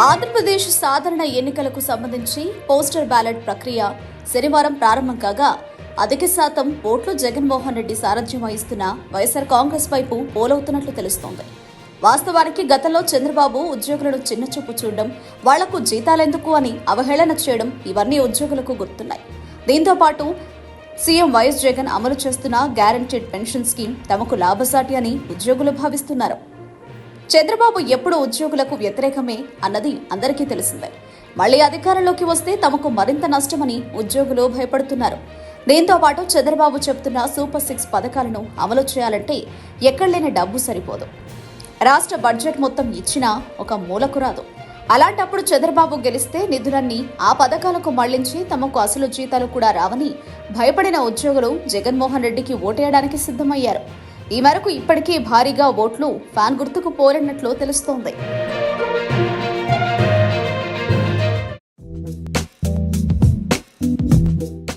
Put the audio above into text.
ఆంధ్రప్రదేశ్ సాధారణ ఎన్నికలకు సంబంధించి పోస్టల్ బ్యాలెట్ ప్రక్రియ శనివారం ప్రారంభం కాగా అధిక శాతం ఓట్లు జగన్మోహన్ రెడ్డి సారథ్యం వహిస్తున్న వైఎస్ఆర్ కాంగ్రెస్ వైపు పోలవుతున్నట్లు తెలుస్తోంది. వాస్తవానికి గతంలో చంద్రబాబు ఉద్యోగులను చిన్నచూపు చూడడం, వాళ్లకు జీతాలెందుకు అని అవహేళన చేయడం ఇవన్నీ ఉద్యోగులకు గుర్తున్నాయి. దీంతో పాటు సీఎం వైఎస్ జగన్ అమలు చేస్తున్న గ్యారంటీడ్ పెన్షన్ స్కీమ్ తమకు లాభసాటి అని ఉద్యోగులు భావిస్తున్నారు. చంద్రబాబు ఎప్పుడు ఉద్యోగులకు వ్యతిరేకమే అన్నది అందరికీ తెలిసిందే. మళ్లీ అధికారంలోకి వస్తే తమకు మరింత నష్టమని ఉద్యోగులు భయపడుతున్నారు. దీంతో పాటు చంద్రబాబు చెబుతున్న సూపర్ 6 పథకాలను అమలు చేయాలంటే ఎక్కడలేని డబ్బు సరిపోదు. రాష్ట్ర బడ్జెట్ మొత్తం ఇచ్చినా ఒక మూలకు రాదు. అలాంటప్పుడు చంద్రబాబు గెలిస్తే నిధులన్నీ ఆ పథకాలకు మళ్లించి తమకు అసలు జీతాలు కూడా రావని భయపడిన ఉద్యోగులు జగన్మోహన్ రెడ్డికి ఓటేయడానికి సిద్ధమయ్యారు. ఈ మేరకు ఇప్పటికే భారీగా ఓట్లు ఫ్యాన్ గుర్తుకు పోలినట్లు తెలుస్తోంది.